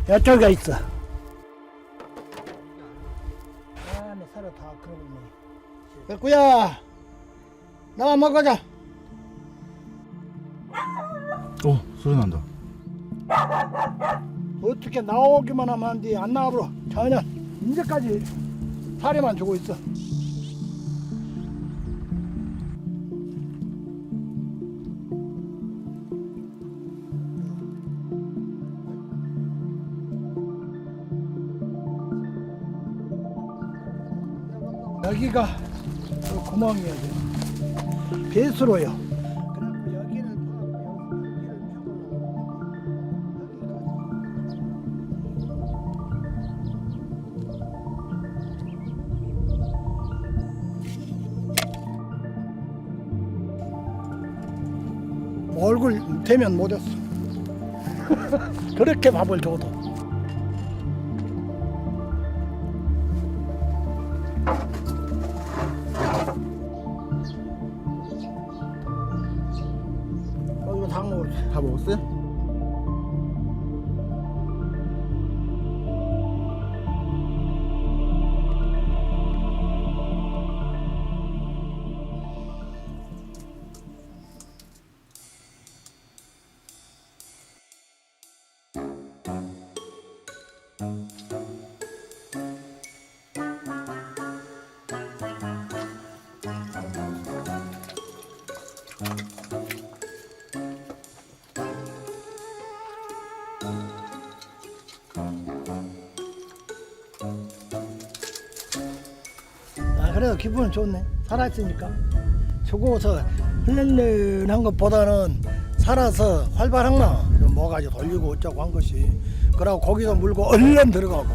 여쪽에 있어. 안에 살아 다 그러고. 백구야, 나와 먹어자. 오, 소리 난다. 어떻게 나오기만 하면 안 돼. 안 나와버려. 전혀. 이제까지 사료만 주고 있어. 여기가 그 구멍이야. 배수로요. 그래갖고 여기를 파고 여기까지. 얼굴 대면 못했어. 그렇게 밥을 줘도. 다 먹었어. 다 먹었어요? 그래도 기분은 좋네. 살아있으니까. 죽어서 흘렁흘렁한 것보다는 살아서 활발한 거 뭐가지 돌리고 어쩌고 한 것이. 그러고 거기서 물고 얼른 들어가고.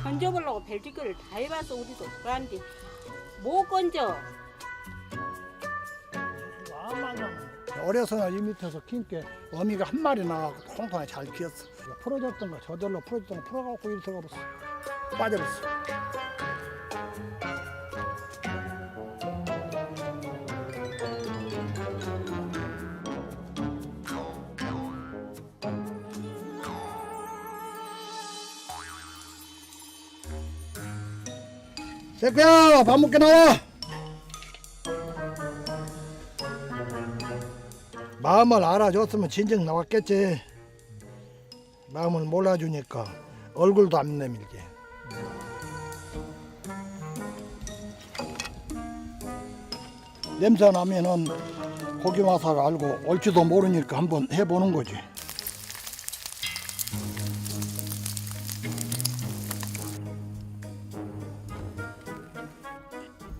건져보려고 벨짓거리를 다 해봐서 우리도 그런데 못 건져. 어려서는 이 밑에서 킨게 어미가 한 마리 나와서 통통하게 잘 키웠어. 풀어졌던 거 저절로 풀어졌던 거 풀어갖고 이리 들어가버렸어. 빠져버렸어. 새끼야, 밥 먹게 나와. 마음을 알아줬으면 진정 나왔겠지. 마음을 몰라주니까 얼굴도 안 내밀게. 냄새 나면은 고기 맛을 알고 올지도 모르니까 한번 해보는 거지.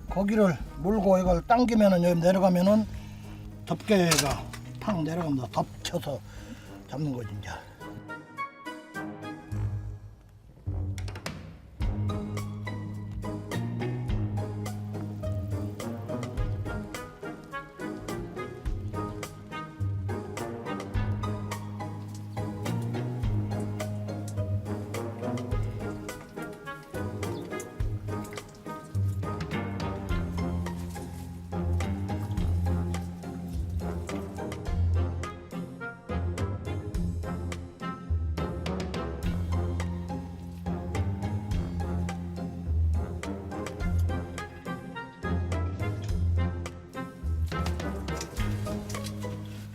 고기를 물고 이걸 당기면은 여기 내려가면은 덮개가 탁 내려가면서 덮쳐서 잡는 거지 이제.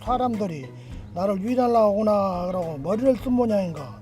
사람들이 나를 위달라고 오나 그러고 머리를 쓴 모양인가.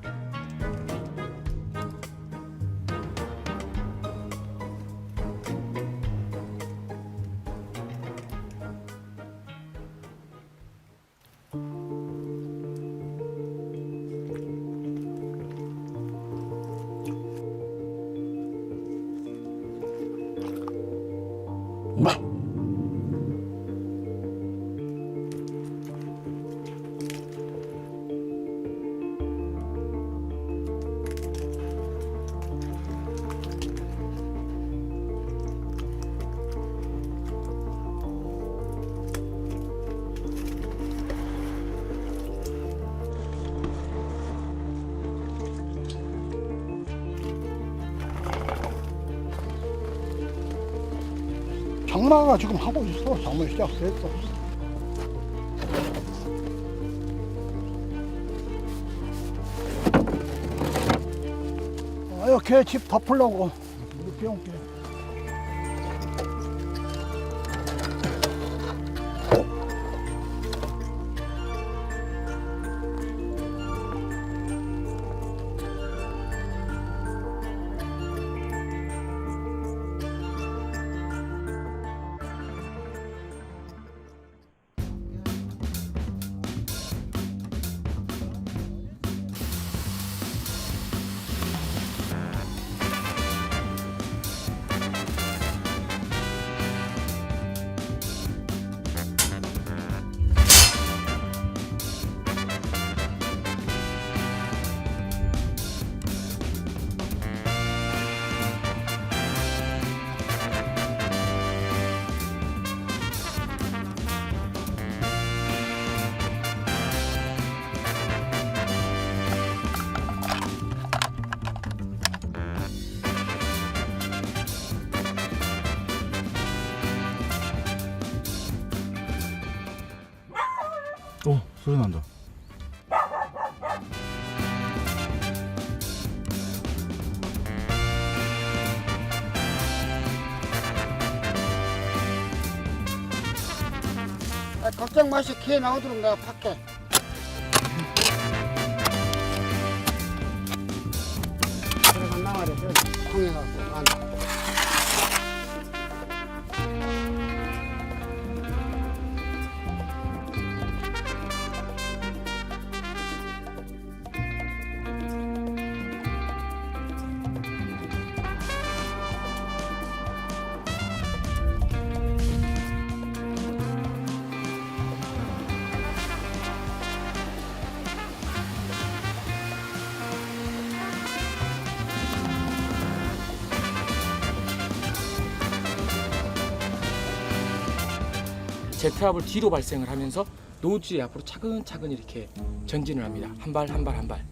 장마가 지금 하고 있어. 장마 시작됐어. 이렇게 집 덮으려고 이렇게 해놓게. 소리 난다. 걱정 마시 기회 나오도록 내가 팔게. 그래서 나와라 저 콩해갖고 안. 제트압을 뒤로 발생을 하면서 노즐이 앞으로 차근차근 이렇게 전진을 합니다. 한 발 한 발 한 발.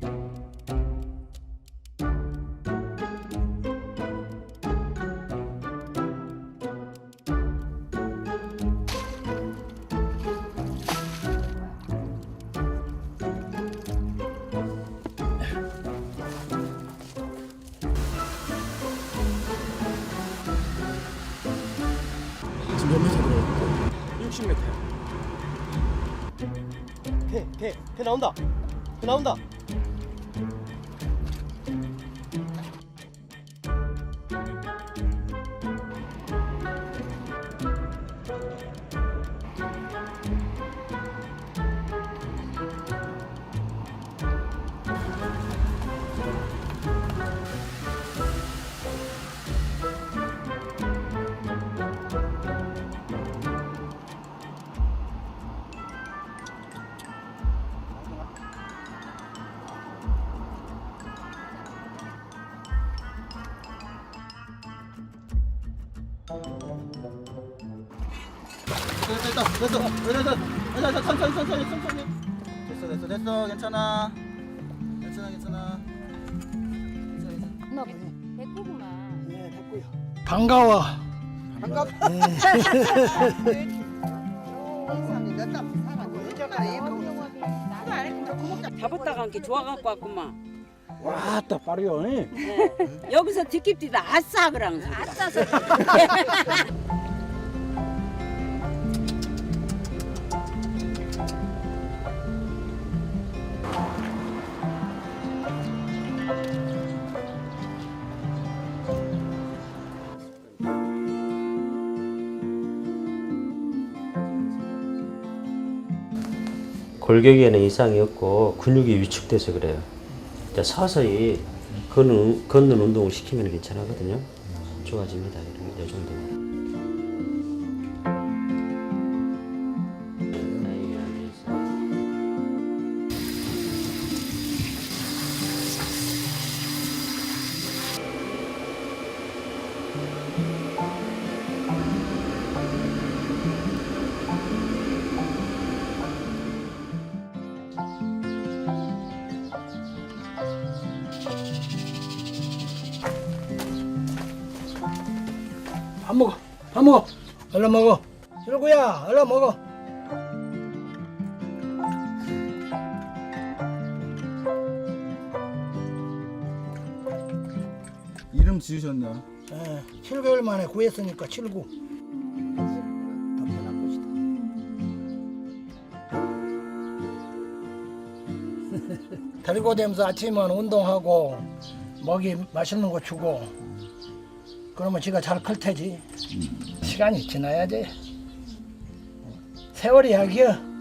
지금 몇 미터 들어요? 60m요. 배 나온다. 배 나온다. 됐어. 괜찮아. 백구구만. 네, 됐고요. 반가워. 잡았다가 함께 좋아갖고 왔구만. 와따 빠르요. 여기서 뒷깁디다 아싸 그랑 아싸 소리. 골격에는 이상이 없고 근육이 위축돼서 그래요. 이제 서서히 걷는 운동을 시키면 괜찮거든요. 좋아집니다. 이 정도면. 밥 먹어. 얼른 먹어. 칠구야, 얼른 먹어. 이름 지으셨네. 7개월 만에 구했으니까 칠구. 데리고 다니면서 아침은 운동하고 먹이 맛있는 거 주고 그러면 지가 잘 클 테지. 시간이 지나야지. 세월이 약이야.